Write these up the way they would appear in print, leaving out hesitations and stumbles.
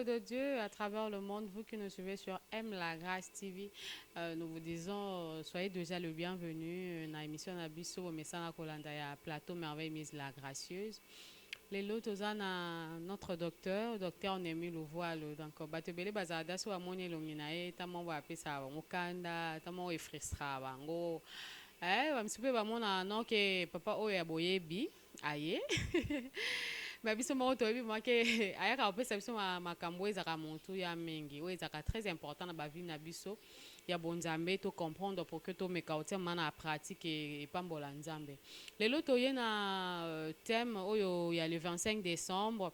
peuple de Dieu à travers le monde, vous qui nous suivez sur M La Grâce TV, nous vous disons, soyez déjà le bienvenu dans l'émission Nabiso, mais ça, na plateau Merveille Mise la Gracieuse. Les lots na notre docteur Nemi le voile donc batebele bazada so amoni longinae tamo ba pesa ba mukanda tamo e frustra bango ba msipe ba mona no ke papa oyo ya boyebi aye ba biso mo to yebi make aya ka pesa biso makambo ezaka montu ya mingi o ezaka très important na ba vie na biso ya bonzambe to comprendre pour que to meka otia mana pratique et pambola nzambe lelo toye na thème oyo ya le 25 décembre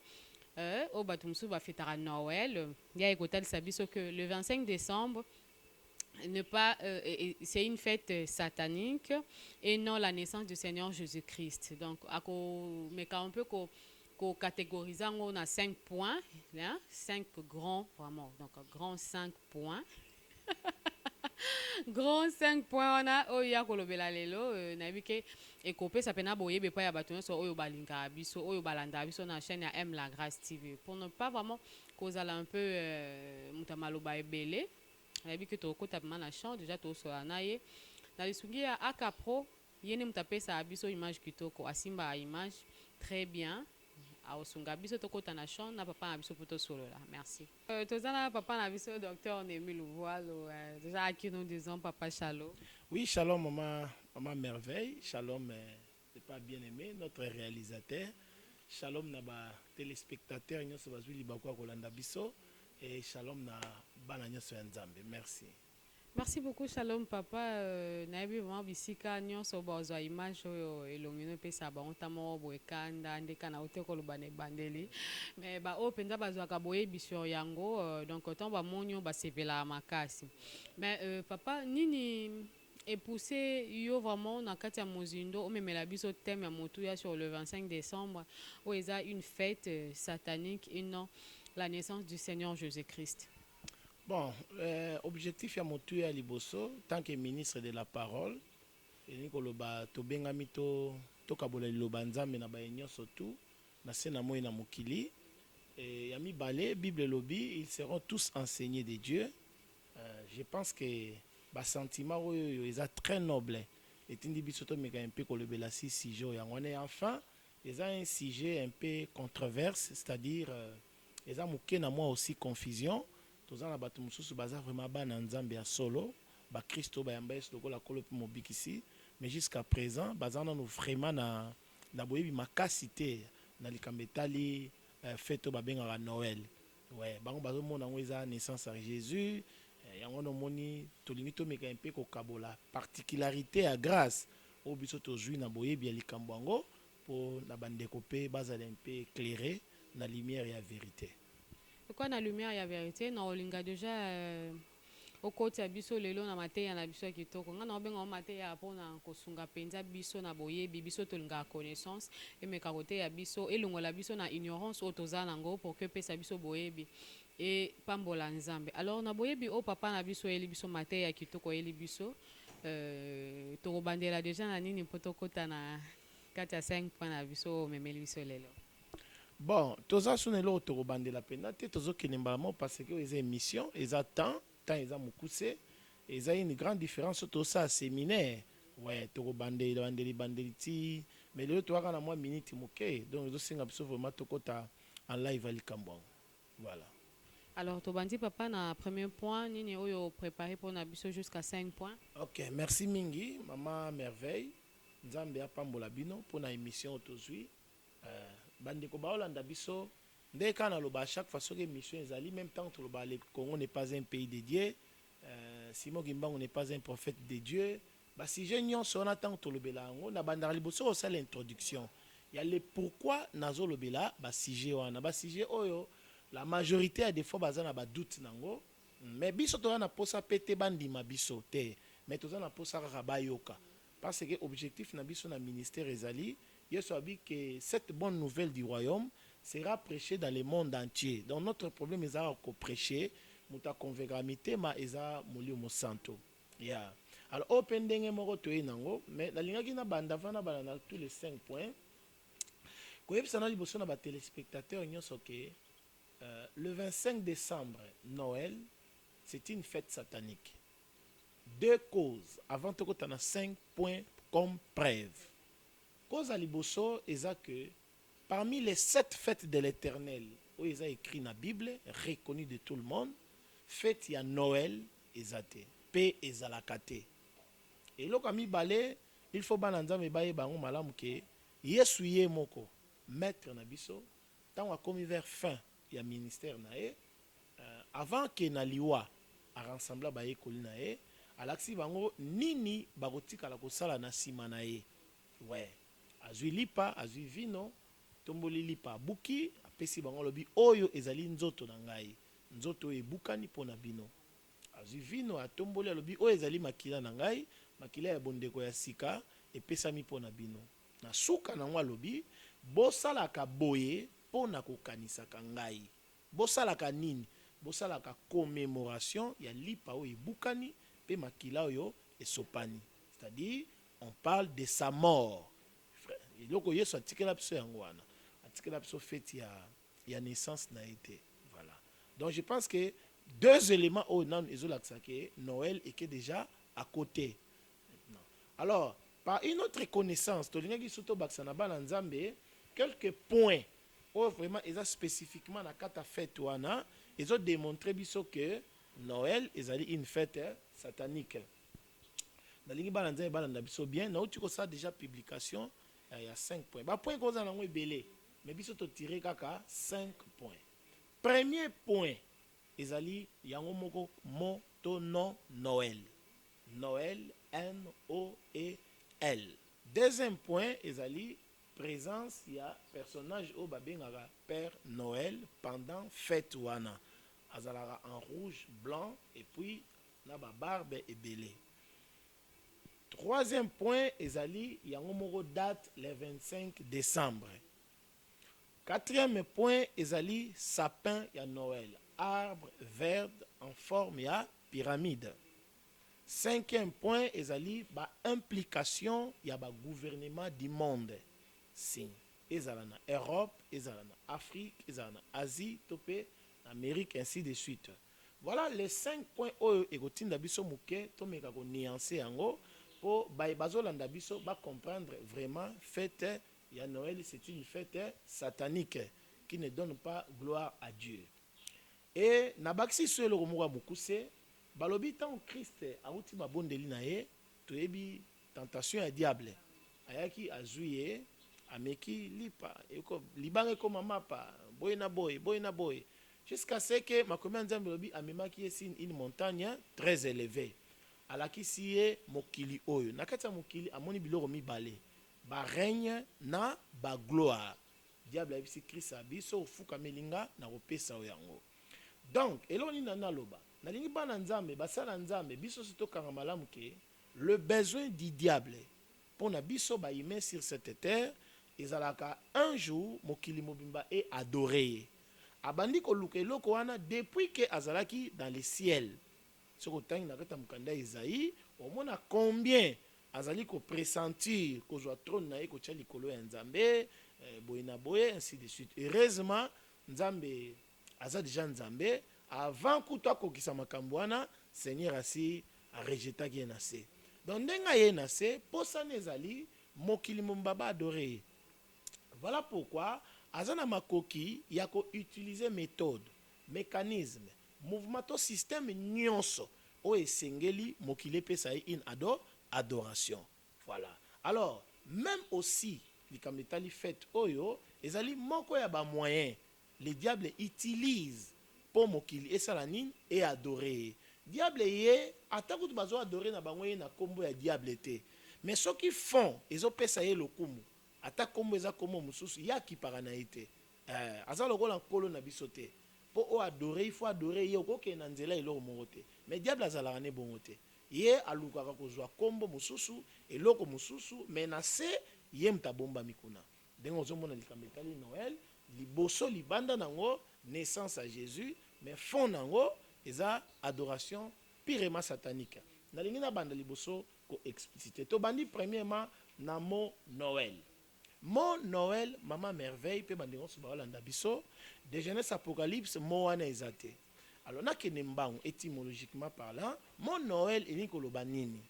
au batumsu ba fêtera Noël ya ekotalisa biso que le 25 décembre ne pas c'est une fête satanique et non la naissance du Seigneur Jésus-Christ. Donc ako meka un peu ko catégoriser on a 5 points, hein, 5 grands vraiment. Donc grand 5 points. Grand 5 points on a oya kolobela lelo na bike ekopé ça pena boye be pa ya bato so oyo balinga biso oyo balanda biso na chaîne ya M La Grâce TV pour ne pas vraiment kozala un peu mutamaloba ebele na bike to kota na champ déjà to so na ye na lisungi ya akapro yene mutapesa biso image kitoko asimba image très bien aosunga biso tokota na champ na papa na biso poto solo là merci tozana papa na biso docteur Nemi Louvoilo déjà à qui nous disons papa Shalom. Oui, shalom maman merveille, shalom c'est pas bien aimé notre réalisateur, shalom na ba téléspectateurs nyonso bazwi libakwa kolanda biso et shalom na bana nyonso ya Nzambe. Merci. Merci beaucoup Shalom papa nayebi vraiment bisika nyonso bozwa image oyo elongino pesa bango tamo boekanda ndeka na ote koloba na ebandeli mais ba oyo mpenza bazwaka boyebi sur yango donc ntango bamoni oyo basepelaka makasi mais papa nini epoussé yo vraiment na kati ya mozindo omemela biso thème ya motuya sur le 25 décembre oyo eza une fête satanique et non la naissance du Seigneur Jésus-Christ. Bon, objectif ya motu ya liboso tant que ministre de la parole et koloba to bengami to kabola liloba nzambe na ba nyonso tout na se na moyi na mokili et ya mibale Bible lobi ils seront tous enseignés de Dieu. Je pense que ba sentiment oyo eza très noble et tindi biso to meka un peu kolobela si sujet ya ngone enfin eza un sujet un peu controverse, c'est-à-dire eza moke na moi aussi confusion. Tozana bato mususu baza vraiment bana nzambe ya solo ba Kristo ba yamba yesu lokola kolo pe mobikisi mais jusqu'à présent bazana no vraiment na boyebi makasi te na likambo etali fête ba bengaka Noël. Ouais, bango bazo mona ngo eza naissance ya Jésus yango no moni tolingi to meka mpe ko kabola particularité ya grâce o biso tozwi na boyebi ya likambo yango po na bandeko pe bazala mpe éclairé na lumière ya vérité. Pourquoi na lumière ya vérité na olinga déjà au côté ya biso lelo na mateya na biso ya kitoko nga na obenga mateya mpona kosunga penza biso na boyebi biso tolinga connaissance emeka kote ya biso elongola biso na ignorance oyo toza nango pour que pesa biso boyebi et pambola nzambe alors na boyebi o papa na biso eli biso mateya ya kitoko eli biso tokobandela déjà na nini mpo tokota na kati ya 5 points na biso memeli biso lelo. Bon, toza sunelo to bandela pena te tozo kenemba parce que les émissions, les temps ils ont mukuse, ils ont une grande différence to ça séminaire. Ouais, to bandeli ti, mais le to na moi minute muke, donc je singa biso vraiment to kota en live à Likambo. Voilà. Alors to bandi papa na premier point nini oyo préparé pour na biso jusqu'à 5 points. OK, merci mingi maman merveille. Nzambe apambola bino pour na émission tozui. Bandeko baolanda biso ndeka na loba chaque fois que mission ezali même temps to loba le Congo n'est pas un pays de Dieu, Simon Gimbango n'est pas un prophète de Dieu, ba si je nyonso na temps to lobela ngo na bandara liboso au sala introduction il y a le pourquoi nazo lobela ba sujet wana ba sujet oyo la majorité a des fois bazana ba doute nango mais biso to na posa pété bandima biso te mais to na posa ka bayoka parce que objectif na biso na ministère ezali Yesu a dit que cette bonne nouvelle du royaume sera prêchée dans le monde entier. Donc notre problème est à prêcher, muta convégramité ma eza moli mo santo. Yeah. Alors open denge moko to enango, mais la linga kina banda vana bana tous les 5 points. Ko yebisa na liboso na ba téléspectateurs nyonso ke Le 25 décembre, Noël, c'est une fête satanique. Deux causes. Avant tout, on a 5 points comme preuve. Cause à liboso, est que parmi les 7 fêtes de l'Éternel, où ils ont écrit dans la Bible, reconnu de tout le monde, fête il y a Noël, ezate, paix ezalakate. Et là, comme il faut que me baye bango malamu ke Yesu ye moko maître na biso tant comme vers fin ya ministère na e avant que na liwa a rassembler baye koli na e alaksi bango nini bakotika la kosala na sima na e ouais azui lipa azui vino tomboli lipa buki apesi bango lobi oyo ezali nzoto na ngai nzoto ebukani pona bino azui vino atomboli lobi oyo ezali makila na ngai makila ya bondeko ya sika epesami pona bino na suka na ngwa lobi bosalaka boye pona kokanisaka ngai bosalaka nini bosalaka commémoration ya lipa oyo ebukani pe makila oyo esopani, c'est-à-dire on parle de sa mort. Eloko Yesu atikela biso yango wana atikela biso fête ya naissance na été, voilà. Donc je pense que deux éléments au nan ezolakisa ke Noël est déjà à côté. Alors, par une autre connaissance, quelques points où vraiment ils ont spécifiquement dans la fête ils ont démontré que Noël est une fête satanique. Dans les bien, nous avons déjà publication, il y a 5 points. Les points qu'on a belé, mais ils ont tiré 5 points. Premier point, ils ont moto Noël. Noël, N-O-E-L. Deuxième point, ezali présence, il y a personnage au babengara Père Noël pendant fête wana. Azalara en rouge, blanc et puis na ba barbe et belé. Troisième point, ezali yango moko date le 25 décembre. Quatrième point, ezali sapin ya Noël, arbre vert en forme ya pyramide. Cinquième point, ezali ba implication ya ba gouvernement du monde. Si ezala na Europe, ezala na Afrique, ezala na Asie, topé Amérique, ainsi de suite. Voilà les 5 points oyo ekotinda biso muke to meka ko nuancer yango po bazolanda biso ba comprendre vraiment fête ya Noël, c'est une fête satanique qui ne donne pas gloire à Dieu. Et nabaksi sur le romuwa bukuse balobi tant Christ auti mabondeli na ye toyebi tentation ya diable ayaki azuye ameki lipa eko libange ko mapa boy na boy jusqu'à ce que makomia nzambe lobi amemaki ye une montagne très élevée alaki siye mokili oyo nakati mokili amoni biloko mibale ba règne na ba gloire diable abisi Christ abiso ofuka melinga na kopesa yango. Donc eloni na naloba nalingi bana nzambe basala nzambe biso sitokanga malamu ke le besoin du diable pour na biso ba humain sur cette terre ezalaka un jour mokili mobimba et adoré abandi ko luka eloko wana depuis que azalaki dans le ciel soko tangi na kata mukanda Isaïe omona combien azali ko pressentir ko zwa trône na ye ko tia likolo ya nzambe boye na boye ainsi de suite. Heureusement nzambe aza déjà nzambe avant kuta kokisa makambo wana Seigneur asi a rejeté ki na se. Donc ndenga ye na se posana ezali mokili mbaba adoré. Voilà pourquoi azana makoki ya ko utiliser méthode, mécanisme, mouvement to système nyonso o esengeli mokili pesa une adoration. Voilà. Alors, même aussi likamletali fête oyo ezali moko ya ba moyen le diable utilise pour mokili esalanine et adorer. Diable ye atakutu bazo adorer na bango ye na kombo ya diable te. Mais ceux qui font ezo pesa ye lokumu ata kombo eza kombo mususu ya ki parana ete. Aza lokola nkolo na biso te. Po o adorer il faut adorer ye okoke na nzela eloko moko te. Mais diable azalaka ne bongo te. Ye alukaka kozwa kombo mususu eloko mususu menase ye mtabomba mikuna. Dengo zomona likamekali Noël liboso libanda nango naissance à Jésus mais fond nango eza adoration purement satanique. Nalingi na banda liboso ko expliciter. To bandi premièrement na mot Noël. Mon Noël, Maman Merveille, pe bandingo subalanda biso, de Genèse Apocalypse, Moana ezate. Alors, na kenembango, étymologiquement parlant, mon Noël est Nikoloba Nini.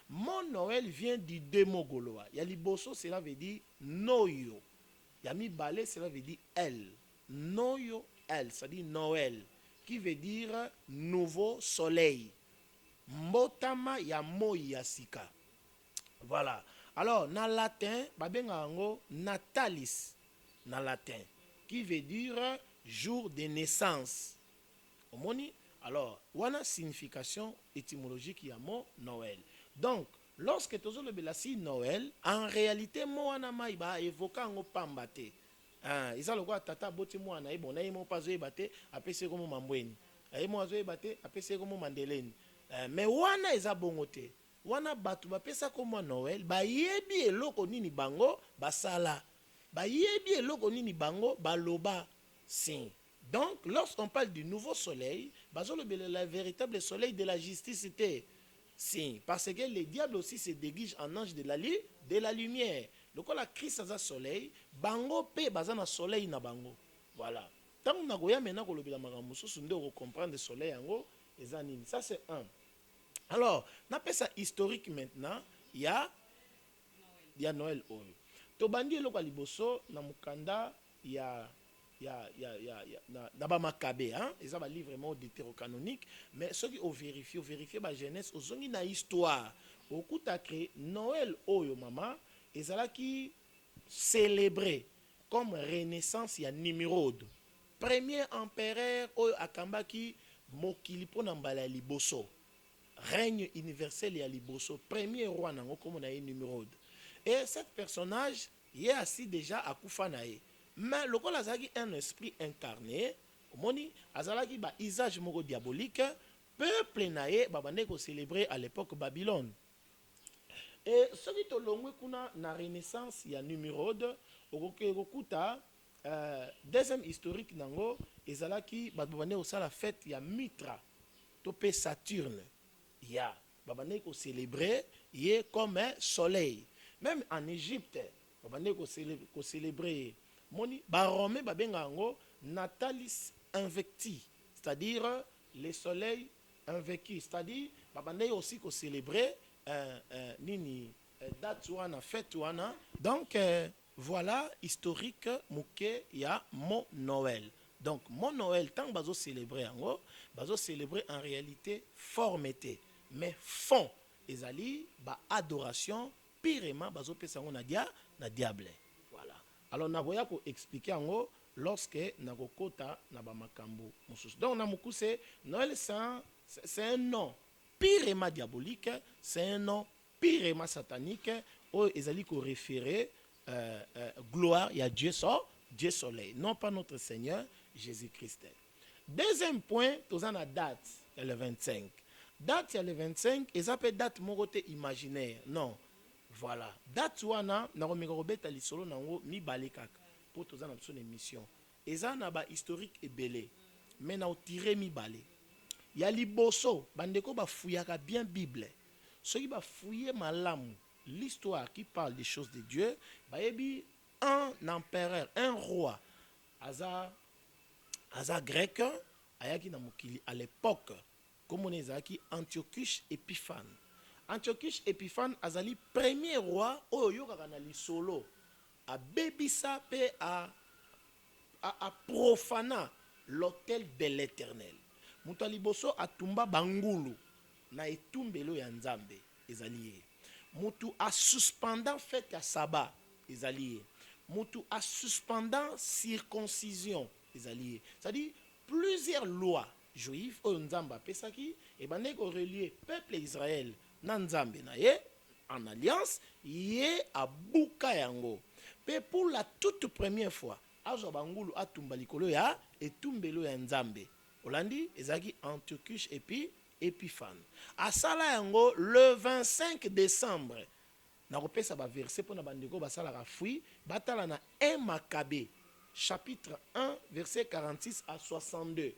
Mon Noël vient du deux mots gaulois. Yaliboso, cela veut dire Noyo. Yami Balé, cela veut dire elle. Noyo, elle, c'est-à-dire Noël, qui veut dire nouveau soleil. Mbotama ya moi yasika. Voilà. Alors, na latin, babenga ango natalis, na latin, qui veut dire jour de naissance. Omoni? Alors, wana signification étymologique ya mot Noël. Donc, lorsque tu as le Noël, en réalité, moi, je vais évoquer un pambate. Ils ont le droit tata boti moi na bon na imo pas zo ebate apese comme mambweni. Aimo zo ebate apese comme mandeleni. Mais wana eza bongote. Wana batu ba pesa comme Noël, ba yebi eloko nini bango basala. Ba yebi eloko nini bango baloba sin. Donc, lorsqu'on parle du nouveau soleil, la véritable soleil de la justice était. Si, parce que le diable aussi se déguise en ange de la lumière. Donc, quand la Christ a un soleil, bango pe bazana soleil na bango. Voilà. Tant qu'on a goya maintenant qu'on le magamuso, on comprend le soleil en haut, ça c'est un. Alors, on appelle ça historique maintenant, il y a Noël. Tobandi lo kwa liboso na mukanda na Maccabée, hein, ils ont un livre vraiment deutérocanonique, mais ceux qui ont vérifié la jeunesse, ils ont une histoire. Au coup de créer Noël, oyo mama, ils ont qui célébré comme renaissance ya Nimrod, premier empereur oyo akambaki mokilipo na mbala liboso, règne universel ya liboso, premier roi nango comme on a Nimrod. Et cet personnage, il est assis déjà à Koufanae. Mais le roi azalaki un esprit incarné, omoni azalaki ba usage moko diabolique, peuple naé babande ko célébrer à l'époque Babylone. Et ce qui tolongwe kuna na renaissance ya Nimrod, okuta deuxième historique nango ezalaki babande ko sala fête ya Mitra, topé Saturne. Ya babande ko célébrer yé comme un soleil. Même en Égypte, babande ko célébrer moni baromé babenga ngo natalis invecti, c'est-à-dire le soleil invaincu, c'est-à-dire babande aussi ko célébrer nini date wana fête wana. Donc voilà historique muke ya mon Noël. Donc mon Noël tant bazo célébrer ngo bazo célébrer en réalité formeté mais fond ezali ba adoration pirement bazo pesa ngo na diable. Alors, nous avons expliqué en haut lorsque nous avons kota na bamakambo mususu. Donc, Noël, c'est un nom pirement diabolique, c'est un nom pirement satanique, où ils allaient référer gloire à Dieu soleil, non pas notre Seigneur Jésus-Christ. Deuxième point, nous avons la date, le 25. Date, le 25, ils appellent date moroté imaginaire. Non. Voilà. Date wana na romegobeta lisolo nango mi balekaka pour toza na son émission. Eza na ba historique ebele. Mais na tiré mi balé. Ya liboso bandeko ba fouillaka bien Bible. Ceux qui ba fouiller malamu l'histoire qui parle des choses de Dieu, ba yebi un empereur, un roi aza grec ayaki na mokili à l'époque comme on ezaki Antiochus Épiphane. Antiochus Épiphane azali premier roi oyo kaka na lisolo a bebisa pe a profana l'autel de l'Éternel. Mutu liboso atumba bangulu na etumbelo ya Nzambe ezali. Mutu a suspendant fête ya Saba ezali. Mutu a suspendant circoncision ezali. C'est-à-dire plusieurs lois juives oyo Nzamba pesaki et bandeko relier peuple Israël Nanzambe na ye en alliance ye abuka yango pe pour la toute première fois azo bangulu atumba likolo ya etumbelo ya Nzambe olandi ezaki Antiochus Épiphane asala yango le 25 décembre na kopesa ba verset pona bandeko basala ka fui batala na 1 Maccabée chapitre 1 verset 46 à 62.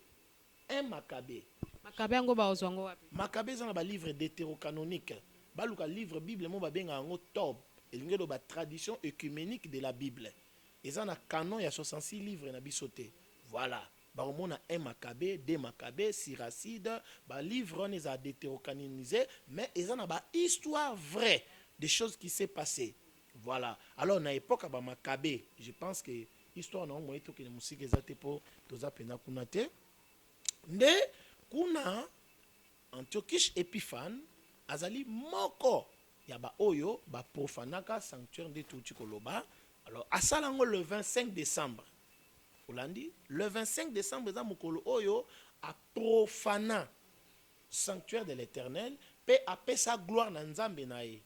1 Maccabée. Maccabée ngo ba ozwango wapi? Maccabée zana ba livre deutérocanonique. Baluka livre Bible mo ba benga ngo Tob. elingi loba tradition œcuménique de la Bible. Eza na canon ya 66 livres na biso te. Voilà. Baromona 1 Maccabée, 2 Maccabée, Siracide, ba livre on les a détérocanonisés, mais ils ont ba histoire vraie des choses qui s'est passées. Voilà. Alors na époque ba Maccabée, je pense que histoire na mo eto que musique ezate po toza pena kuna te. Nde kuna Antiochus Epiphan azali moko ya ba oyo ba profanaka sanctuaire de tuti koloba. Alors asalango le 25 décembre. Le 25 décembre, Oyo a profana sanctuaire de l'Éternel, pe apé sa gloire nanzambe nae,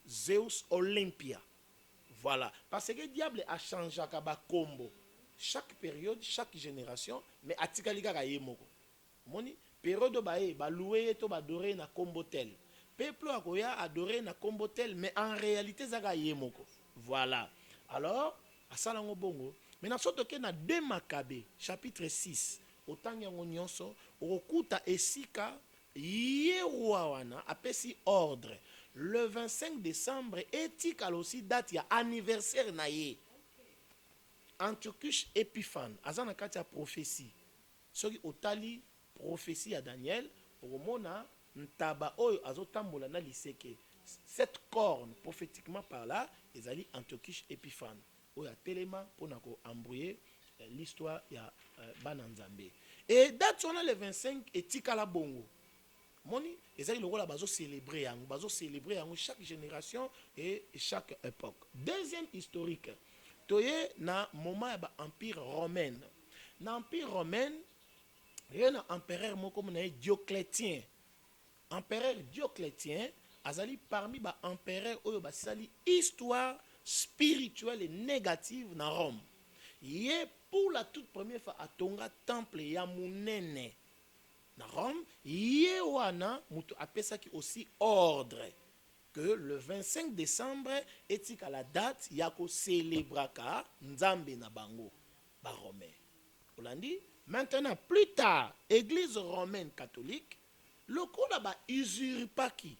Zeus Olympia. Voilà, parce que le diable a changé à combo. Chaque période, chaque génération, mais atikaliga ka yemoko. Moni période ba louer to ba adorer na combo tel. Peuple akoya adorer na combo tel, mais en réalité zaka yemoko. Voilà. Alors, asalango bongo. Maintenant, surtout que dans 2 Maccabées, chapitre 6, autant yango nyonso, okuta esika yewawana apesi ordre. Le 25 décembre, etikal aussi date ya anniversaire na ye. Antiochus Epiphan, azana kati ya prophétie. Soki otali prophétie ya Daniel, okomona ntaba oyo azotambola na liseke. Cette corne, prophétiquement par là, ezali Antiochus Epiphan. Oya telema pour embrouiller l'histoire ya Bananzambe. Et date on a le 25 et tikala bongo. Moni, ezali lokola bazo célébrer yango chaque génération et chaque époque. Deuxième historique. Toye na moment ya empire romain. Na empire romain, il y a un empereur moko na Dioclétien. Empereur Dioclétien azali parmi ba empereur oyo basali histoire spirituelle et négative dans Rome. Il est pour la toute première fois à Tonga temple ya munene dans Rome. Il est wana mutu apesa ki aussi ordre que le 25 décembre est à la date yako célébraka nzambe na bango ba romain. Olandi maintenant plus tard église romaine catholique lokola ba usurpaki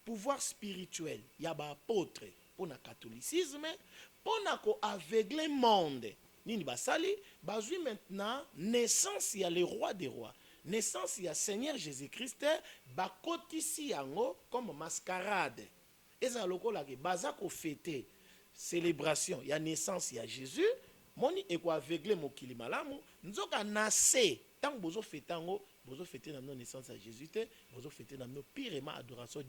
pouvoir spirituel ya ba apôtre pour le catholicisme, pour aveugler le monde. Nini basali, bazui maintenant naissance ya le roi des rois, naissance ya Seigneur Jésus-Christ, bakotisi yango comme mascarade. Eza lokola ke bazako fêter célébration ya naissance ya Jésus, moni eko aveugler mokili malamu, nzoka nase tant bozo fêter yango, bozo fêter na naissance ya Jésus te, bozo fêter na pirement adoration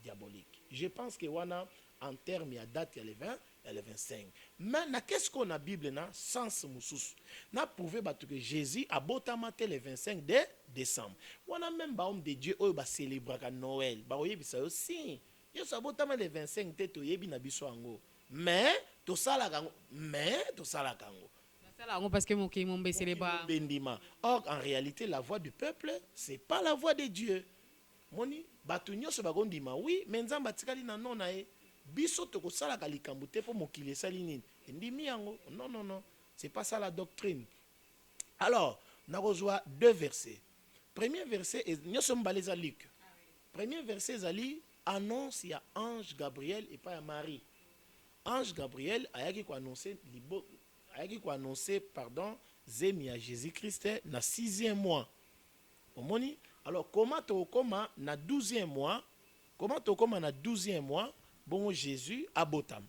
diabolique. Je pense que wana en termes de date, il y a le 20 et le 25. Mais qu'est-ce qu'on a la Bible na sens moussous? Na prouvé que Jésus a botamate le 25 décembre. On a même homme de Dieu qui célèbre Noël. Ba oyebi ça aussi. Yo sa botamate le 25 te to yebi na biso ango. Mais to sala kango, parce que mon qui mon célèbre. Or en réalité la voix du peuple, c'est pas la voix de Dieu. Moni batu nyonso bagondima oui, mais nzamba tikali na non na e. Biso toko sala kalikambu te po mokili esali nini ndimi yango. Non, c'est pas ça la doctrine. Alors nakozwa deux versets. Premier verset est nyoso mbaleza Luc. Premier verset ezali annonce ya ange Gabriel et pas ya Marie. Ange Gabriel ayaki ko annoncer zemi ya Jésus-Christ na 6e mois. Omoni? Alors comment tokoma na 12e mois? Comment tokoma na 12e mois? Bon Jésus a botam.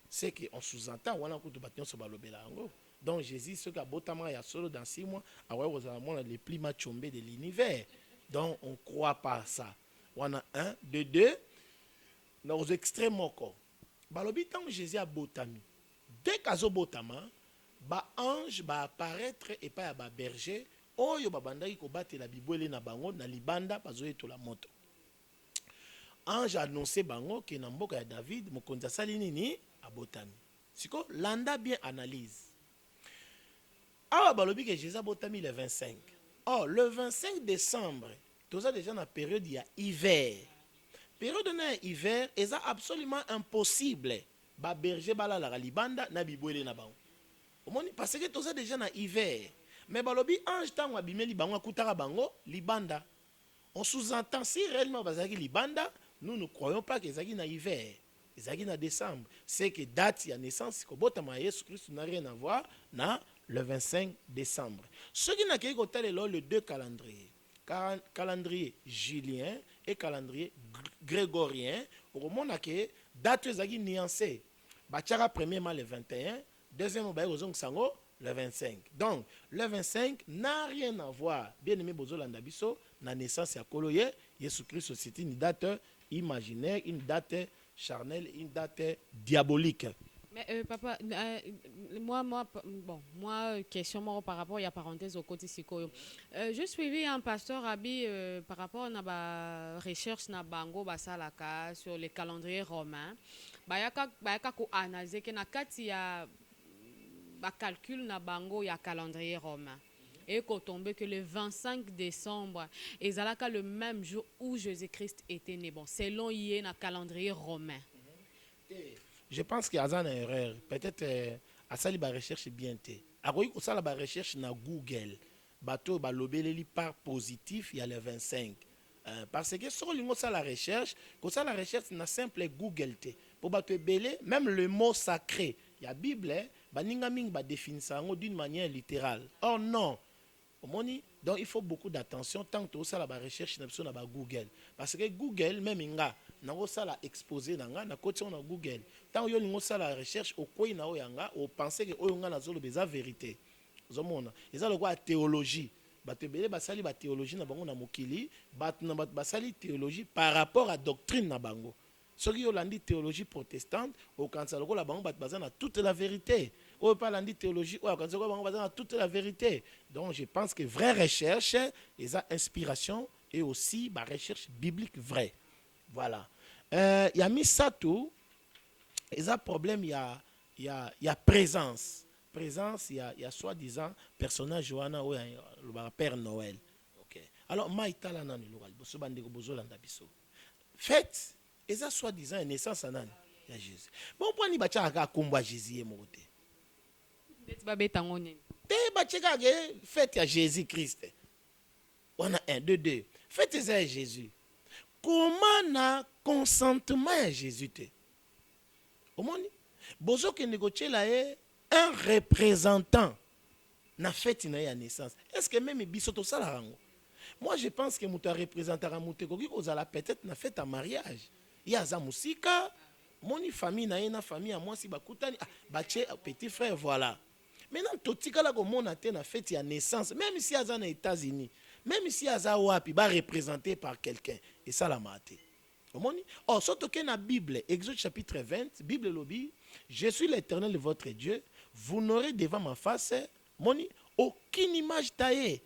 C'est qu'on sous-entend on a kutu batyon so balobela yango. Donc Jésus ce qu'a botam ya solo dans 6 mois, awa ozala le plus machombe de l'univers. Donc on croit pas ça. On a 1 2 2 nos extrêmes encore. Balobi tant Jésus a botami. Dès qu'azo botama, ba ange ba apparaître et pas ba berger, oyo babandaki ko batela bibwele na bango na libanda bazoye to la moto. Ange a annoncé bango que na mboka ya David mokonzi asali nini abotami. Siko landa bien analyse. Awa balobi que Jésus abotami le 25. Or le 25 décembre, tout ça déjà na période ya hiver. Période na hiver, est absolument impossible. Ba berger bala la libanda na bibwele na bango. Omoni parce que tout ça déjà na hiver. Mais balobi ange tango abimeli bango akutaka bango libanda. On sous-entend si réellement bazaki libanda. Nous ne croyons pas que Zaki na hiver. ezalaki na décembre. C'est que date ya naissance kobotama ya Yesu Christ n'a rien à voir na le 25 décembre. Ce qui n'a qu'à côté le deux calendriers. Calendrier julien et calendrier grégorien. Au moment que date ezalaki nuancée. Bachara premièrement le 21, deuxièmement sango le 25. Donc le 25 n'a rien à voir. Bien aimé bozolanda biso na naissance ya Koloye Yesu Christ, c'est une date imaginaire, une date charnelle, une date diabolique. Mais papa, moi, question moi, par rapport à la parenthèse au côté Sikoyo. Je suivi un pasteur Abi par rapport à la recherche na bango basalaka sur les calendriers romains. Bayaka ko analyser que na kati ya ba calcul na bango ya calendrier romain. Et qu'on tombait que le 25 décembre, et c'est le même jour où Jésus-Christ était né. Bon, selon y na calendrier romain. Je pense qu'il y a une erreur. Peut-être à ça, la recherche est bien. À ça, la recherche na Google. Bateau, lobeleli par positif, il y a le 25. Parce que sur la recherche, la recherche na simple Google. Pour bateau belé, même le mot sacré, il y a Bible, baninga ming ba définit ça d'une manière littérale. Or non. Donc il faut beaucoup d'attention tant que ça la recherche sur Google. Parce que Google, même inga, na ça la exposé na côté on a Google. Tant que yo ça la recherche au quoi na yanga, on pensait que oyanga na zolo beza vérité. Zomona. Ils ont le quoi théologie. Batebele basali ba théologie na bango na mokili, basali théologie par rapport à doctrine na bango. Ce qui est théologie protestante, au Kansalo, la banque a toute la vérité. Au Palandi théologie, au Kansalo, la banque toute la vérité. Donc je pense que vraie recherche, et inspiration, et aussi la recherche biblique vraie. Voilà. Il y a mis ça tout, et ça problème, il y a présence. Présence, il y a soi-disant personnage Johanna ou le Père Noël. Okay. Alors, maïtala nani local, boso bandeko bozo landa biso. Faites. Et ça, soi-disant, naissance en année. Il y a Jésus. Bon, pour nous, on combat Jésus. Faites à Jésus-Christ. On a 1, 2, 2. Faites ça à Jésus. Comment na consentement à Jésus? Au monde, bozo que négocier là un représentant na fête na naissance. Est-ce que même bisoto ça la rango? Moi, je pense que muta représentera muté koki kozala peut-être na fête à mariage. Il y a za musika, mon famille na famille à moi si bakutani bache petit frère voilà. Maintenant totika la ko mona te na fête ya naissance, même si aza na États-Unis, même si aza wapi ba représenté par quelqu'un et ça la maté. Omoni? Oh, surtout que na Bible, Exode chapitre 20, Bible lobby, je suis l'Éternel votre Dieu, vous n'aurez devant ma face, moni, aucune image taillée,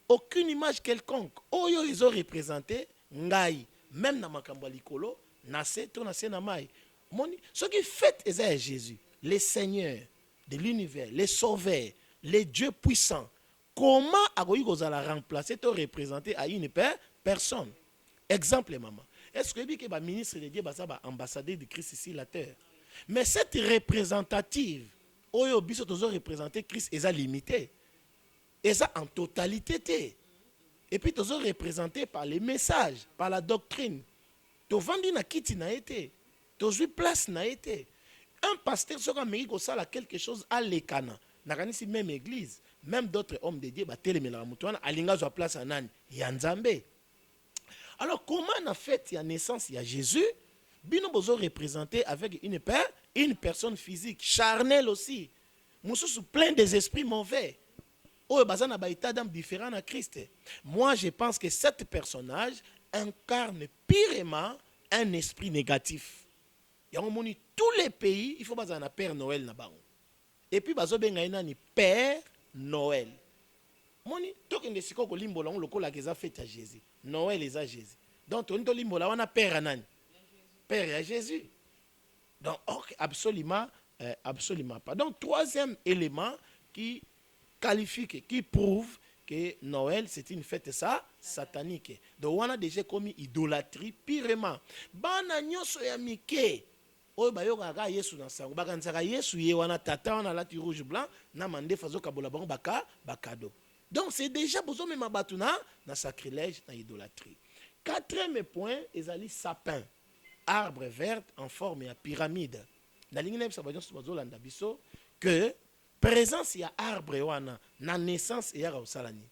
aucune image quelconque. Oyo ils ont représenté ngai. Même dans makambo likolo, nase to nase na mai. Moni, ce qui fait est Jésus, le Seigneur de l'univers, le Sauveur, le Dieu puissant. Comment agoyi kozala remplacer to représenter à une personne? Exemple maman. Est-ce que le ministre de Dieu ba ambassadeur de Christ ici la terre? Mais cette représentative, oyo biso tozo représenter Christ est limité. Et ça en totalité. Et puis, tu es représenté par les messages, par la doctrine. Tu es vendu na kiti na été. Tu as place na été. Un pasteur sera mérite ça quelque chose à l'écana. N'a si même église, même d'autres hommes de Dieu, bah télémela mutwana alinga zo place à nani yanzambe. Alors comment on a fait la naissance il y a Jésus? Bino bozo représenté avec une personne physique, charnelle aussi. Moussou plein des esprits mauvais. Oh, bazana ba état d'âme différent à Christ. Moi, je pense que cet personnage incarne purement un esprit négatif. Il y a tous les pays, il faut bazana Père Noël na bango. Et puis bazo benga ni Père Noël. Moni to kende siko ko limbola on lokola keza fête à Jésus. Noël est à Jésus. Donc to nto limbola wana Père anani. Père à Jésus. Donc okay, absolument absolument pas. Donc troisième élément qui qualifie, qui prouve que Noël c'est une fête satanique. Donc on a déjà commis idolâtrie purement. Bana nyoso ya mike. Oyo bayoka ka Yesu na sango. Bakanzaka Yesu ye wana tata wana lati rouge blanc na mande fazo kabola bango bakado. Donc c'est déjà besoin même batuna na sacrilège na idolâtrie. Quatrième point, ezali sapin. arbre vert en forme ya pyramide. Na lingi na biso bazo bazolanda biso que présence ya arbre wana na naissance ya kausalani.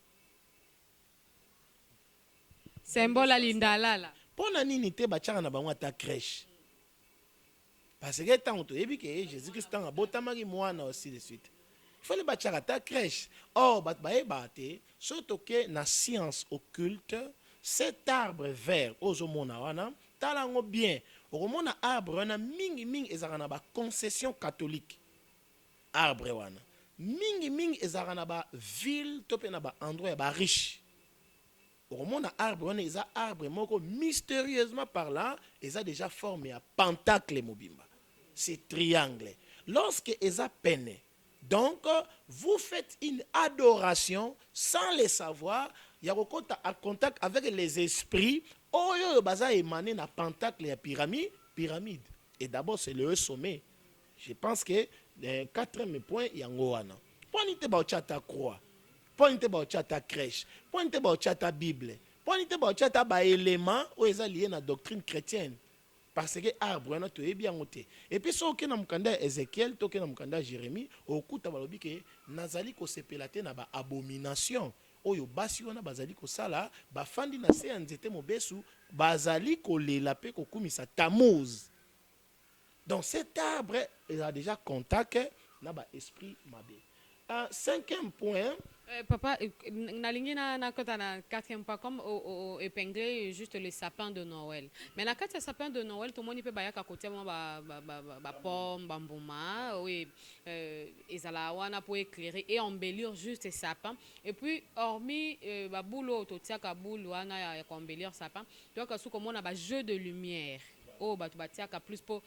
Symbole à l'indalala. Pona nini te bachaka na bango ata crèche. Parce que tant que Jésus-Christ a botamaki mwana aussi de suite. Il faut les bachaka ta crèche. Or bat bae bate surtout que na science occulte cet arbre vert ozomona wana talango bien. Okomona arbre wana mingi ezaka na ba concession catholique. Arbre wana mingi ezaka na ba ville to pe na ba endroit ba riche. Okomona arbre wana eza arbre moko mystérieusement parlant eza déjà formé à pentacle mobimba. C'est triangle. Lorsque eza peine, donc vous faites une adoration sans le savoir, il y a un contact avec les esprits. Oyo baza émané na pentacle et pyramide. Et d'abord c'est le sommet. Je pense que le quatrième point il y a ngoana. Point nite ba ta croix. Point nite ba ta crèche. Point nite ba ta Bible. Point nite ba ta ba élément ou eza lié na doctrine chrétienne. Parce que arbre wana to bien ngote. Et puis so ke na mukanda Ézéchiel to ke na mukanda Jérémie okuta balobi ke nazali ko sepelate na ba abomination. Oyo basi wana bazali ko sala ba fandi na se nzete mobesu bazali ko lela pe ko kumisa Tammuz. Donc cet arbre il a déjà contact na ba esprit mabe. Cinquième point. Papa, nalingi na kota na quatrième point comme au épinglé juste le sapin de Noël. Mais na kata sapin de Noël tout le monde peut bayaka côté moi ba pomme, bambouma, oui, ezala wana pour éclairer et embellir juste les sapins. Et puis hormis ba boulot to tiaka boulot wana ya embellir sapin, donc sous comme on a ba jeu de lumière. Oh batu batiaka plus pour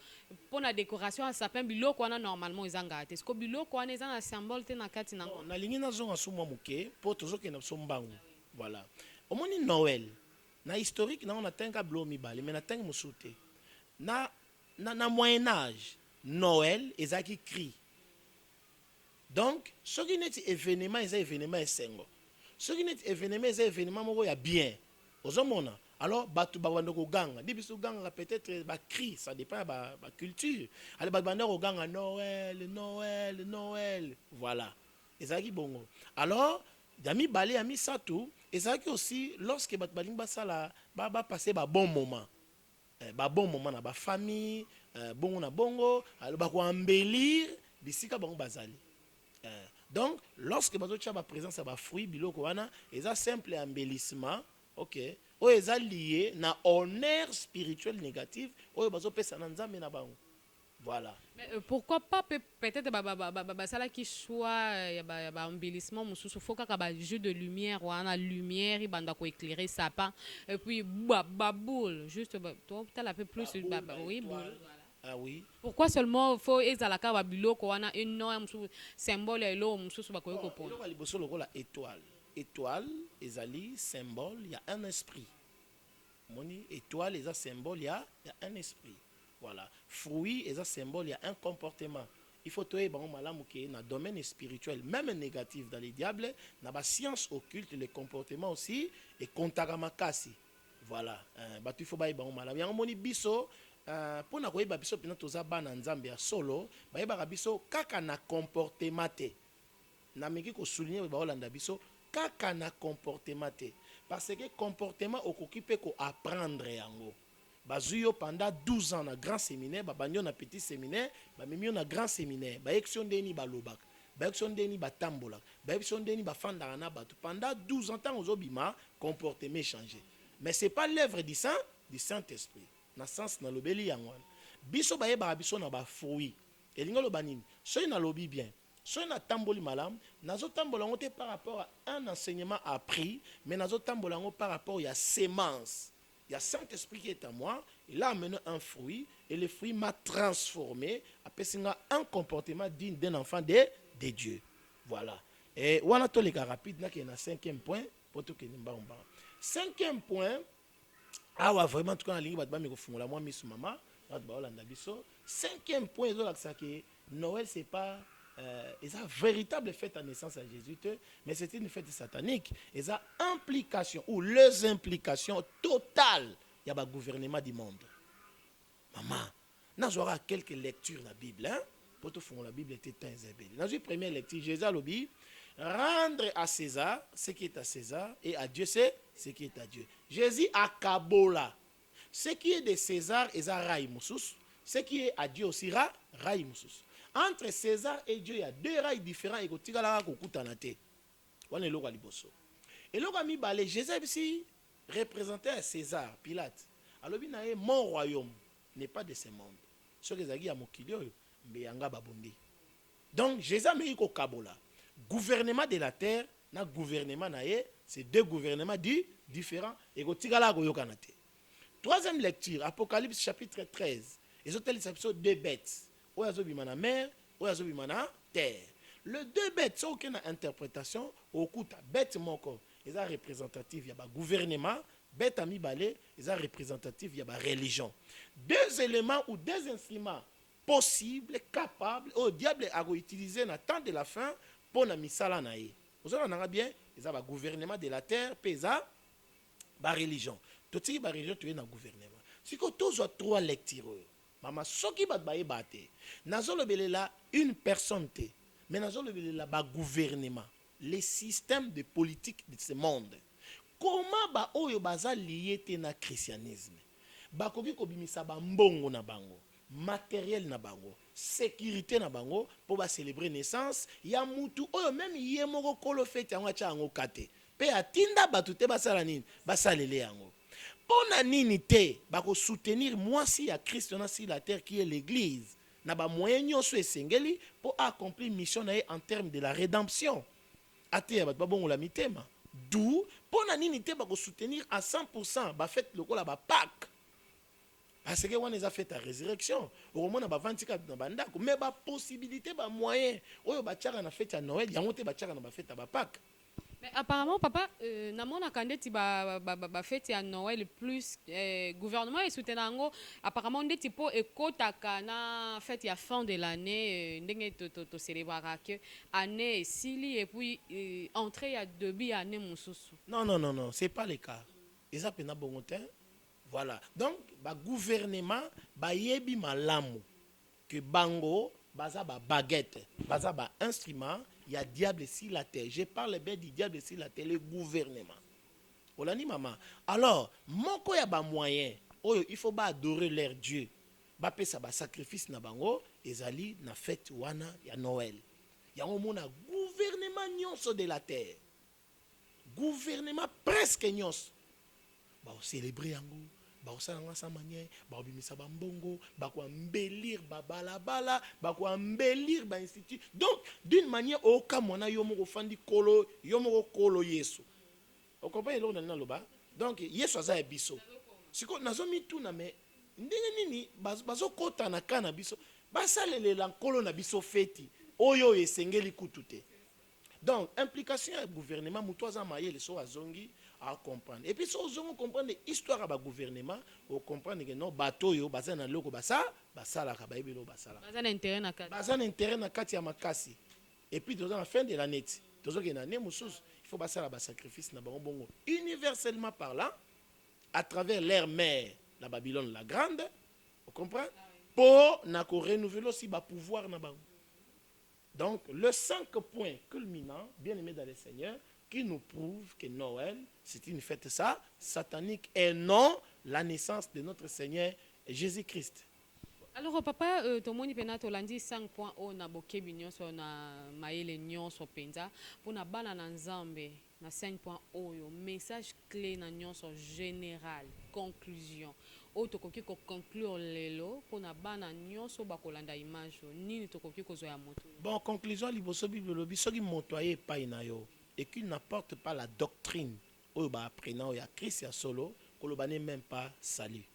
la décoration à sapin biloko wana normalement ezanga te. Est-ce que biloko wana ezanga symbole te na kati na na lingi na zonga sumwa muke po tozoke na sombangu. Voilà. Omoni Noël na historique na on atenga blomi bali mais na tenga musute. Na Moyen Âge Noël ezaki cri. Donc ce qui n'est événement eza événement esengo. Ce qui n'est événement eza événement moko ya bien. Ozomona. Alors, batu bawando ko ganga. Di biso ganga peut-être ba cri, ça dépend ba culture. Alors batu ko ganga Noël. Voilà. Ezaki bongo. Alors, dami balé ami satu, ezaki aussi lorsque batu balimba sala ba passer ba bon moment. Ba bon moment na ba famille, bongo na bongo, alors ba ko embellir bisika bango bazali. Donc, lorsque bazo tcha ba présence ba fruit biloko wana, eza simple embellissement. OK. Ou est lié na honneur spirituel négatif ou bazo pesa na nzambe na bango. Voilà. Mais pourquoi pas peut-être ça là qui soit ba embellissement mususu faut ka ba jeu de lumière ou na lumière banda ko éclairer sapin et puis ba boule juste toi peut-être un peu plus oui boule. Ah oui. Pourquoi seulement faut ezalaka ba biloko wana une nom symbole elo mususu ba ko ko Lo liboso lokola étoile. Étoile, ezali symbole, il y a un esprit. Moni étoile, il y a symbole, il y a un esprit. Voilà. Fruit, il y a symbole, il y a un comportement. Il faut trouver bon malamu qui est dans le domaine spirituel, même négatif dans les diables, dans la science occulte, le comportement aussi, et kontagamakasi. Voilà. Il faut bailler bon malamu. Il y a moni biso. Pour na koyeba biso pina toza bana nzambe ya solo, bayeba biso kaka na comportement te. Na meki ko souligner ba olanda biso kaka na comportement te. Parce que comportement okokipe ko apprendre yango. Bazuyo pendant 12 ans na grand séminaire, babanyo na petit séminaire, bamimio na grand séminaire, ba action deni balobak, ba action deni batambola, ba action deni bafanda na batu. Pendant 12 ans tant ozobima comportement changé. Mais c'est pas l'œuvre du Saint-Esprit. Na sens na lobeli yango. Biso bayeba biso na ba fruit. Elingo lobanini. Soy na lobi bien. Soy na tamboli malam, nazo tambola ngote par rapport à un enseignement appris, mais nazo tambola ngo par rapport à sémence. Il y a Saint-Esprit qui est en moi, il a amené un fruit et le fruit m'a transformé, après un comportement digne d'un enfant de Dieu. Voilà. Et on a tous les cas rapides, il y a un cinquième point pour tout que nous avons. Cinquième point, ah ouais, vraiment tout cas la ligne va me refondre moi miss maman, cinquième point que Noël c'est pas c'est une véritable fête à naissance à Jésus, mais c'est une fête satanique. Et ça implication ou les implications totales, il y a le gouvernement du monde. maman nous aura quelques lectures de la Bible hein pour tout fond la Bible était un zébélé dans une première lecture Jésus a dit rendre à César ce qui est à César et à Dieu c'est ce qui est à Dieu. Jésus a kabola ce qui est de César et Rai Moussous, ce qui est à Dieu aussi Rai Moussous. Entre César et Dieu il y a deux rails différents et kotikala kokutanate wana eloko liboso eloko mibale Jésus ici représenté à César Pilate alobi na ye mon royaume n'est pas de ce monde ce que ezalaki ya mokili oyo mbe yanga babondi donc Jésus ameki kokabola gouvernement de la terre na gouvernement na ye c'est deux gouvernements différents et kotikala koyokana te. Troisième lecture Apocalypse chapitre 13 ezotelisa biso deux bêtes oyo azobima na mer oyo azobima na terre. Le deux bêtes sont aucune interprétation okuta bête moko eza représentative ya ba gouvernement bête amibale eza représentative ya ba religion. Deux éléments ou deux instruments possibles capables au diable a utilisé na temps de la fin pour na misala na ye. Vous avez bien eza ba gouvernement de la terre pesa ba religion. Totiki ba religion tu es na gouvernement. Siko tozo trois lectures. Mama soki bat baye bate. Nazolo belela une personne te. Mais nazolo belela ba gouvernement, les systèmes de politique de ce monde. Comment ba oyo baza lié te na christianisme? Ba koki ko bimisa ba mbongo na bango, matériel na bango, sécurité na bango pour ba célébrer naissance ya mutu oyo même yé moko kolo fete yango cha yango kate. Pe atinda batute basala nini? Basalele yango. Pona nini te bako soutenir moi si ya Christ na sur la terre qui est l'église na ba moyen nyonso esengeli pour accomplir mission na en termes de la rédemption. Ate ya ba bongo la mitema. D'où pona nini te bako soutenir à 100% ba fête lokola ba Pâques. Parce que on a fait la résurrection. Au moins, on a 24 dans bandako. Mais la possibilité, ba moyen. Oyo ba tchaka na fête à Noël, yangote ba tchaka na ba fête à ba Pâques. Mais apparemment, papa, namona kandeti ba fête à Noël plus gouvernement et soutenango. Apparemment, des types ekotaka na fête à fin de l'année, ndenge to célébrer que année sili et puis entrée à début année mususu. Non, c'est pas le cas. Ils appellent na bongotin. Voilà. Donc, ba gouvernement ba yebi malamu que bango baza ba baguette, baza ba instrument, il y a diable sur la terre. Je parle bien du diable sur la terre, le gouvernement. Olani maman. Alors, moko ya ba moyen, oyo il faut ba adorer leur Dieu. Ba pesa ba sacrifice na bango, ezali na fête wana ya Noël. Yango mona gouvernement nyonso de la terre. Gouvernement presque nyonso. Ba célébrer yango. Baosalanga sa manière, baobimisa bambongo, bakoambellir babalabala, bakoambellir ba institut. Donc d'une manière au cas mona yomo fandi kolo, yomo kolo Yesu. Vous comprenez lo na loba? Donc Yesu aza biso. Siko nazomi tuna me ndenge nini bazo kota na kana biso, basalele la kolo na biso feti. Oyo esengeli kutute. Donc implication du gouvernement mutoza maye le so azongi à comprendre. Et puis, si on comprend l'histoire du gouvernement, on comprend que non, bateau yo, baza na loko basa, basa la kabaïbe lo basa la. Baza na intérêt na kati. Baza na intérêt na kati ya makasi. Et puis, dans la fin de l'année, dans une année, il faut basa la sacrifice na bango bongo. Universellement parlant, à travers l'ère mère, la Babylone la grande, on comprend? Pour na ko renouveler aussi ba pouvoir na bango. Donc, le 5 points culminants, bien aimé dans le Seigneur, qui nous prouve que Noël, c'est une fête ça, satanique et non la naissance de notre Seigneur Jésus-Christ. Alors papa, tomoni pena tolandi 5 points o na bokebi nyonso na maele nyonso penza pona bana na nzambe na 5 points oyo message clé na nyonso général conclusion o tokoki ko conclure lelo pona bana nyonso bakolanda image nini tokoki ko zoya moto. Bon, conclusion liboso Bible lobi soki moto aye pa ina yo et qu'il n'apporte pas la doctrine au apprenant à Christ et solo, que le n'est même pas salut.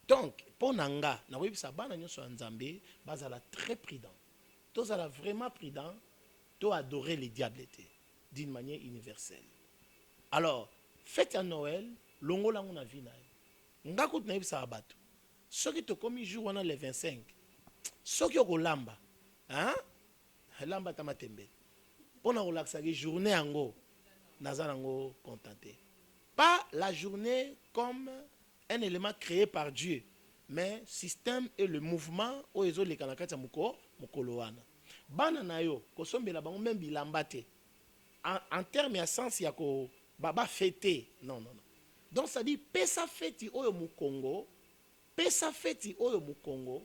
Donc, pour Nanga, na oui ça bana nyonso nzambe, bazala très prudent. Tous ala vraiment prudent, to adorer les diabletés d'une manière universelle. Alors, fête à Noël, longo la na vie na. Ngakut na yebisa abatu. Soki to komi jour wana le 25. Soki ko lamba, hein? Lamba tamatembe. Pour nous relaxer la journée ango nazango contenté pas la journée comme un élément créé par Dieu mais système et le mouvement oyo ezoleka na kati ya mokolo wana bana na yo kosombela bango même bilamba te en terme ya sens ya ko bafete non. Donc ça dit pesa feti oyo mukongo, pesa feti oyo mukongo,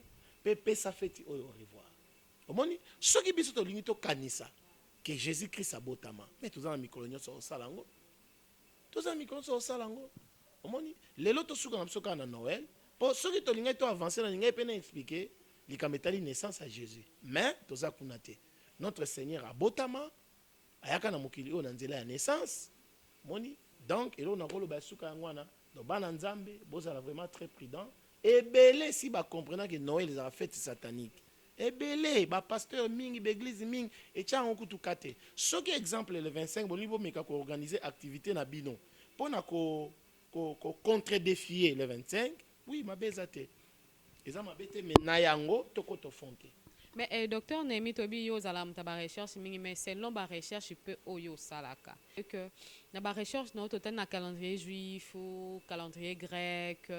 pesa feti oyo au revoir. Omoni soki biso tolingi to kanisa que Jésus Christ abotama, mais tous en mikolo nyonso osalango. Tous en mikolo nyonso osalango. Omoni lelo to suka na biso na Noël, po soki tolingi to avancer na lingi pe na expliquer likametali naissance à Jésus. Mais toza kunate. Notre Seigneur abotama ayaka na mokili oyo na nzela ya naissance. Moni donc, et là, on a le basuka ngwana. Donc, ban nzambe, bozala vraiment très prudent. Et belé si ba comprenant que Noël les a fêtes sataniques. Et belé, ba pasteur ming, ba église ming, et tcha on kutu kate. Ce qui exemple le 25, bon niveau meka ko organiser activité na bino. Pour na ko contre-défier le 25, oui, ma bezate. Et ça m'a bête mais na yango toko to fonke. Mais docteur Nemi Tobi yo zala mtaba recherche mingi mais selon ba recherche peut oyo salaka. Que na ba recherche no total na calendrier juif ou calendrier grec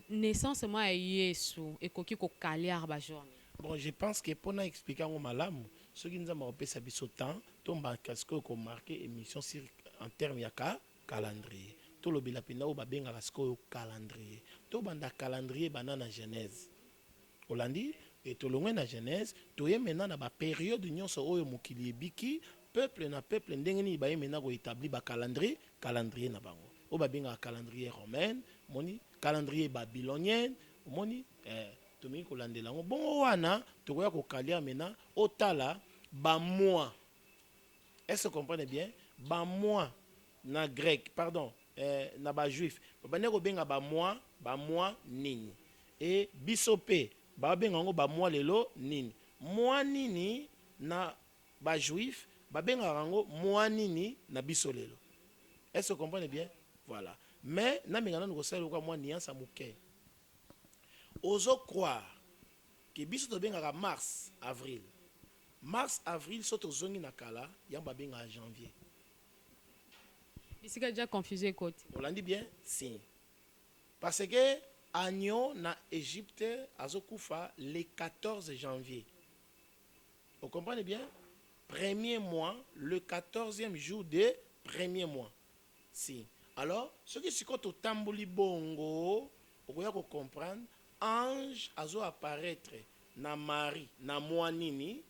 naissance moi Yesu et koki ko kaliar ba journée. Bon, je pense que pour expliquer au malam, ce qui nous a marqué ça biso temps, tombe parce que qu'on marqué émission sur en termes ya calendrier. Tout le bilapina ou ba benga la sko calendrier. Tout banda calendrier banana Genèse. Olandi et tout le na Genèse, tout est maintenant dans la période d'union sur oyo mokili biki, peuple na peuple ndengeni ba maintenant ko établi ba calendrier na bango. O ba benga calendrier romain, moni calendrier babylonien, moni tomi ko landela ngo bon wana to ko ya ko kalia maintenant otala ba mois. Est-ce que vous comprenez bien? Ba mois na grec, pardon, na ba juif. Ba ne ko benga ba mois nini. Et bisope ba benga ngo ba mois lelo nini. Mois nini na ba juif, ba benga ngo mois nini na biso lelo. Est-ce que vous comprenez bien? Voilà. Mais na mengana ko sala ko mois nuance amuke. Ozo croire que biso to benga mars, avril. Mars, avril, soto zongi na kala, yamba benga janvier. Ici, déjà confusé côté. On l'a dit bien? Si. Parce que Agnon na Égypte azokufa le 14 janvier. Vous comprenez bien? Premier mois, le 14e jour de premier mois. Si. Alors, ce qui est au tamboli bongo, vous pouvez comprendre, ange azo apparaître na Marie, na mois nini.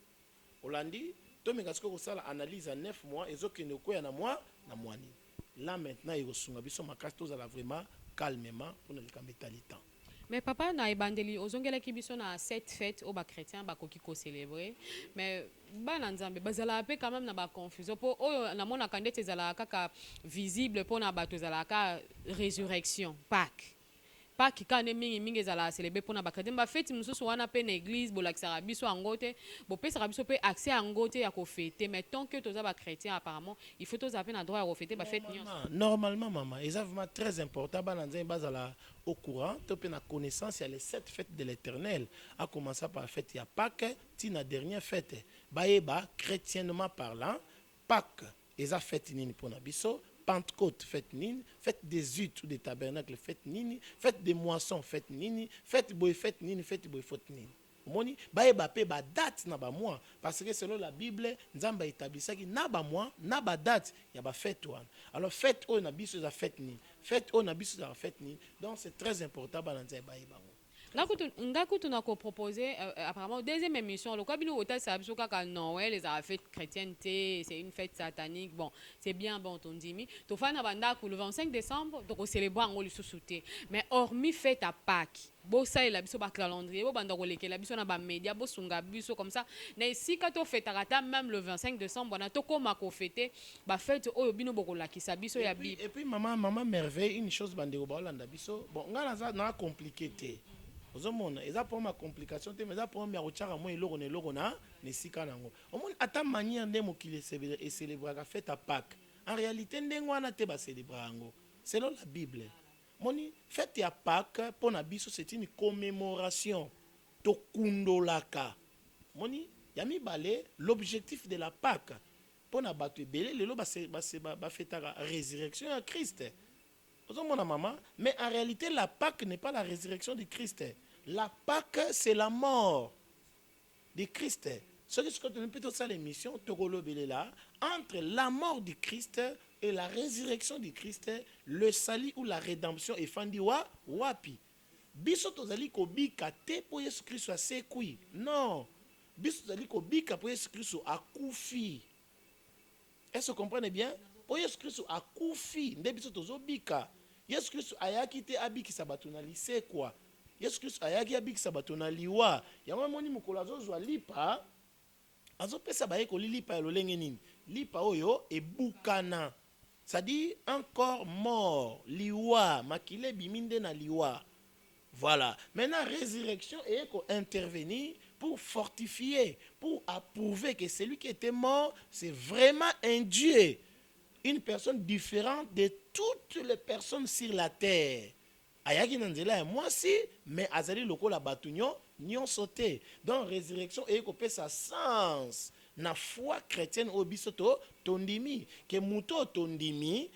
Olandi, to mengasko ko sala analyse à 9 mois, et zo kene ko ya na mois nini. Là maintenant, il reçoit biso makasi tozala vraiment calmement pour ne pas mettre le temps. Mais papa na ebandeli ozongela ki biso na cette fête au ba chrétien ba koki ko célébrer mais ba na nzambe bazala pe quand même na ba confusion po oyo na mona kandete zala kaka visible po na bato zala ka résurrection Pâques quand mingi zala célébrer pour na ba chrétien ba fête mususu wana pe na église bolakisaka biso angote bo pesa biso pe accès angote ya ko fêter mais tant que toza ba chrétien apparemment il faut toza pe na droit ya ko fêter ba fête normalement maman c'est vraiment très important ba na nzambe bazala au courant to pe na connaissance il y a les 7 fêtes de l'Éternel à commencer par la fête ya Pâques tina dernière fête ba yeba chrétiennement parlant Pâques eza fête nini pour na biso Pentecôte, fête nini, fête des huttes ou des tabernacles, fête nini, fête des moissons, fête nini, fête boy, fête nini, fête boy, fête nini. Moni, ba eba pe ba date na ba mois parce que selon la Bible, nzamba établissaki na ba mois, na ba date, ya ba fête wana. Alors fête o na biso za fête nini, fête o na biso za fête nini. Donc c'est très important ba nzamba ba eba. Ngakutu na ko proposer apparemment deuxième émission le quoi bino hôtel ça biso kaka Noël les a fête chrétienté c'est une fête satanique bon c'est bien bon ton dimi to fa na banda le 25 décembre donc célébrer ngo le sous-souté mais hormis fête à Pâques bo ça la biso ba calendrier bo banda ko lekela biso na ba média bo sunga biso comme ça na ici quand on fête à même le 25 décembre na to koma ko fêter ba fête oyo bino boko la kisa biso ya Bible et puis maman merveille une chose bande ko ba landa biso bon ngana na compliqué té ozomona eza pour ma complication te mais eza pour ma rochara mo eloko na nesika nango omoni ata manière nde mokili et célébrer la fête à Pâques en réalité ndengo wana te ba célébrer yango selon la Bible moni fête à Pâques pour na biso c'est une commémoration to kundolaka moni yami balé l'objectif de la Pâques pour na bato ebele lelo ba fête la résurrection à Christ ozomona maman, mais en réalité la Pâque n'est pas la résurrection de Christ. La Pâque c'est la mort de Christ. Ce que tu as plutôt ça l'émission là entre la mort du Christ et la résurrection du Christ, le salut ou la rédemption est fandi wa wapi. Biso tozali ko bika te po Yesu Christ asekui. Non. Biso tozali ko bika po Yesu Christ akufi. Est-ce que vous comprenez bien? Po Yesu Christ akufi, nde biso tozobika. Yesu Christ ayaki te abikisa bato na lisekwa. Yesu Christ ayaki abikisa bato na liwa. Yango moni mokolo azozwa lipa, azopesa baye ko lipa ya lolenge nini? Lipa oyo ebukana. Ça dit un corps mort, liwa, makile biminde na liwa. Voilà. Maintenant, résurrection est intervenir pour fortifier, pour approuver que celui qui était mort, c'est vraiment un Dieu. Une personne différente de toutes les personnes sur la terre. Ayaki nanzela moi si, mais azali loko la batunyo, nyon sauté. Donc, résurrection est que ça sens. Na foi chrétienne au bisoto, tondimi. Que muto tondimi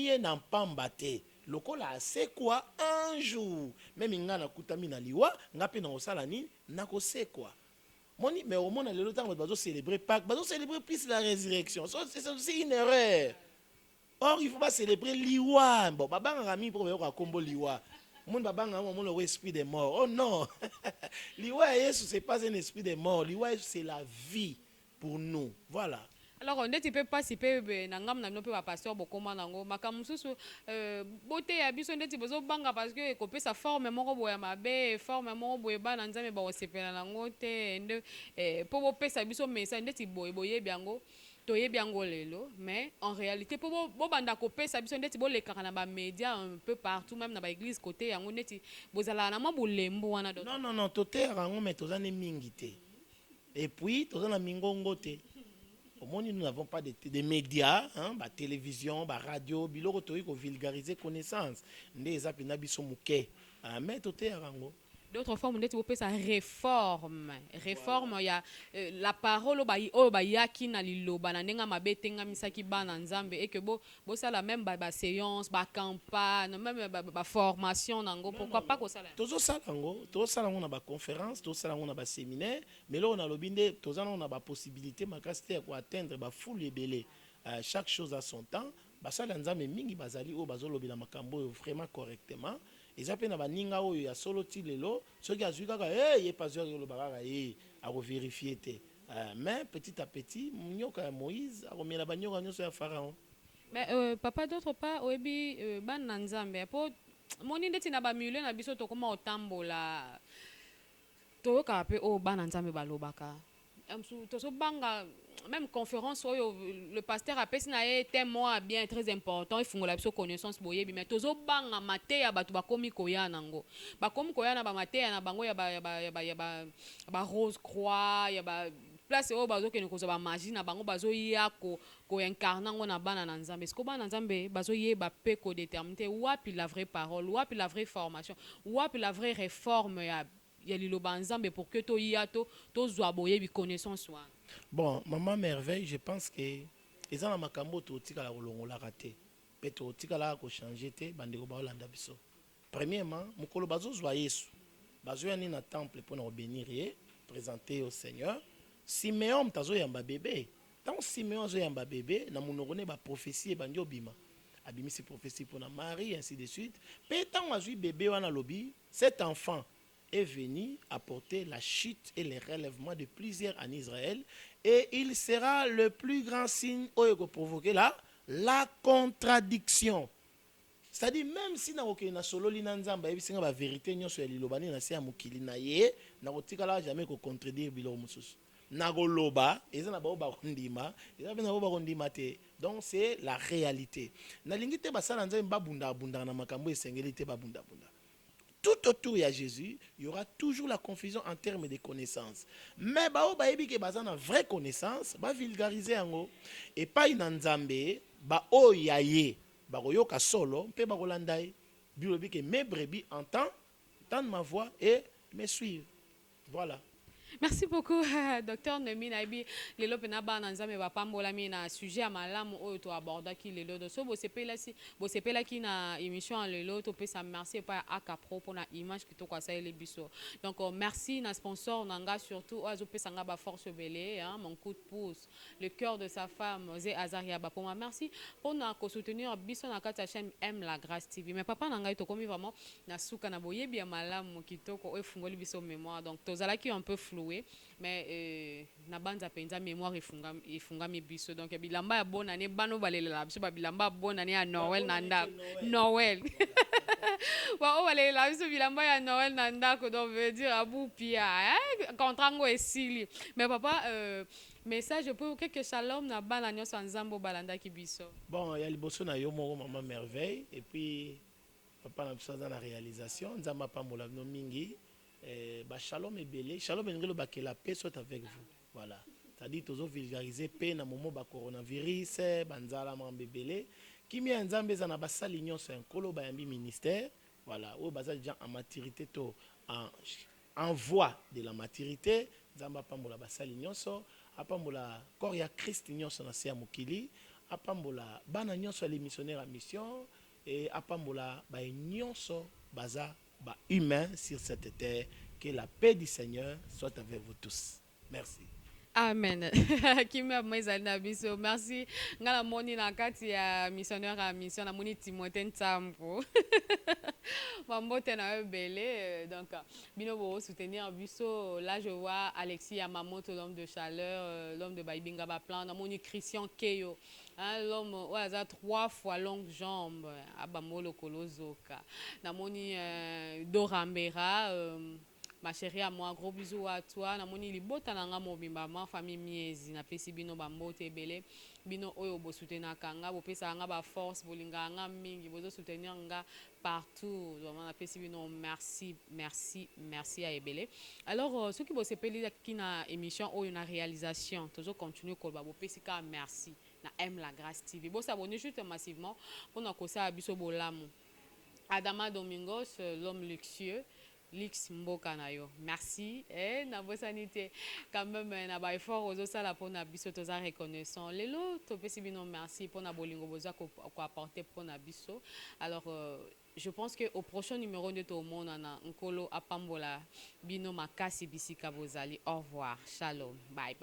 est nan pambate. Lokola c'est quoi un jour même ngana kutami na liwa ngapi na osala ni nako c'est quoi moni mais au monde le temps bazo célébrer Pâques bazo célébrer plus la résurrection c'est aussi une erreur. Or il faut pas célébrer liwa bon baba ngami pour ba kombo liwa mon baba ngami mon esprit des morts. Oh non. Liwa Yesu c'est pas un esprit des morts, liwa c'est la vie pour nous. Voilà. Alors, on ne peut pas si peu nangam na nope pasteur bokoma nango makamususu beauté ya biso ndeti bozo banga parce que ko pesa forme moko boya mabe forme moko boye bana nzambe ba osepela nango te nde po bo pesa biso message ndeti boye biango toye biango lelo mais en réalité po bo banda ko pesa biso ndeti bo lekaka na ba média un peu partout même na ba église côté yango ndeti bozala na mwa bolembo wana do. Non toté rango mais tozane mingi te. Et puis tozana mingongo te. Au monde, nous n'avons pas de médias, hein, la télévision, la radio, biloko toyi ko vulgariser connaissance. Ndeza pena biso muke. Mais toté rango. D'autres formes ndeti bo pesa réforme voilà. Ya la parole o ba yaki na liloba na ndenga mabetenga misaki bana nzambe et que bo ça la même ba séance, ba campagne, même ba formation nango pourquoi pas ko ça là. Tozo salango na ba conférence, tozo salango na ba séminaire, mais là on a lobinde tozo na ba possibilité makasté ko atteindre ba foule belé. Chaque chose a son temps. Ba sala nzambe mingi bazali o bazo lobela makambo vraiment correctement. Ils appellent na baninga oyo ya solo ti lelo ceux qui azuka ka ye pasteur yo lo bakaka a vérifier te mais petit à petit nyoka ya Moïse a remis la banyoka nyoso ya Pharaon. Mais papa d'autre part oyebi bana nzambe po moni ndeti na ba milieu na biso to koma otambola to ka pe o bana nzambe balobaka to banga même conférence le pasteur a pesi na témoin bien très important il faut la connaissance boyebi mais tozo banga mateya batu bakomi koya nango bakomi koya na ba mateya na bango ya ba rose croix ya ba place o bazo ke nikozo ba magie na bango bazo ya ko incarner ngo na bana na nzambe est-ce que bana nzambe bazo yeba pe ko déterminer wapi la vraie parole wapi la vraie formation wapi la vraie réforme ya liloba nzambe pour que to yato to zwa boyebi connaissance wa. Bon, maman merveille, je pense que ils ont la makambo to tika la kolongola raté. Peto tika la ko changer te bandeko ba olanda biso. Premièrement, mukolo bazo zwa Yesu. Bazo yani na temple pour nous bénir et présenter au Seigneur. Simeon tazo yamba bébé. Tant Simeon zo yamba bébé, na munokone ba prophétie ba ndiobima. Abimisi prophétie pour na Marie ainsi de suite. Mais tant azui bébé wana lobi, cet enfant est venu apporter la chute et le relèvement de plusieurs en Israël et il sera le plus grand signe qui provoquer la contradiction. C'est-à-dire même si na okena solo lina nzamba ebisinga ba vérité nyonso ya lilobani na se ya mukili na ye na kotikala jamais ko contredire bilo mususu na goloba eza na ba kondima eza na ba kondima te. Donc c'est la réalité. Na lingi te basala nzambe babunda na makambo esengeli te babunda. Tout autour de Jésus, il y aura toujours la confusion en termes de connaissances. Mais bao baebi ke bazana vraie connaissance, ba vulgariser ango et pas une nzambe, ba o yaye, ba yoka solo, pe ba rolandai. Biolobi ke mes brebis entendent ma voix et me suivent. Voilà. Merci beaucoup, docteur Nemi Naibi. Lelo pena ba nanza me bapambola mi na sujet ya malamu oyo to aborda ki lelo do so bo sepela ki na émission en lelo to pesa merci pa aka propos na image ki to kwa sa ele biso. Donc merci na sponsor nanga surtout azo pesa nga ba force belé hein, mon coup de pouce, le cœur de sa femme Zé Azaria ba pour moi merci pour na ko soutenir biso na kata chaîne M la Grâce TV. Mais papa nanga to komi vraiment na suka na boyebi ya malamu kitoko oyo fungoli biso mémoire. Donc tozala ki un peu flou mais na banza penza mémoire efungami biso donc bilamba ya bonne année bano balela biso ba bilamba bonne année à Noël nanda Noël wa o balela biso bilamba ya Noël nanda ko donc veut dire abu pia contrango esili mais papa message pour quelque shalom na bana nyonso nzambo balanda ki biso bon ya liboso na yo moko maman merveille et puis papa na biso dans la réalisation nzamba pambola no mingi shalom ebele shalom engelo bakela paix soit avec vous voilà c'est-à-dire toujours vulgariser paix na moment ba coronavirus banzala mambebele kimia nzambe eza na basali nyonso nkolo bayambi ministère voilà o baza déjà en maturité to en voie de la maturité nzamba pambola basali nyonso apambola corps ya Christ nyonso na se ya mokili apambola bana nyonso les missionnaires à mission et apambola ba nyonso baza humain sur cette terre. Que la paix du Seigneur soit avec vous tous. Merci. Amen. Kimia mweza na biso. Merci. Ngala moni na kati ya missionnaire à mission na moni Timothée Ntambo. Mambote na belé donc bino bo soutenir biso. Là je vois Alexis Yamamoto l'homme de chaleur, l'homme de Baibinga ba plan na moni Christian Keyo. Hein, l'homme a 3 fois longues jambes abamolo kolozoka. Na moni Dorambera ma chérie à moi, gros bisous à toi. Na moni libota nanga mobimba ma famille miezi na pesi bino bambote belé bino oyo bo soutenir kanga bo pesa nga ba force bolinga nga mingi bozo soutenir nga partout. Na pesi bino merci à ebele. Alors ceux qui bo sepeli ki na émission oyo na réalisation toujours continuer ko ba bo pesi ka merci na M la Grâce TV. Bo s'abonner juste massivement pour na kosa biso bolamu. Adama Domingos, l'homme luxueux. Lix mboka na yo. Merci. Na bosanité. Quand même, na ba effort aux sala pour na biso toza reconnaissant. Lelo, to pesi bino merci pour na bolingo boza ko apporter pour na biso. Alors, je pense que au prochain numéro de tout le monde, na nkolo apambola bino makasi bisika bozali. Au revoir. Shalom. Bye.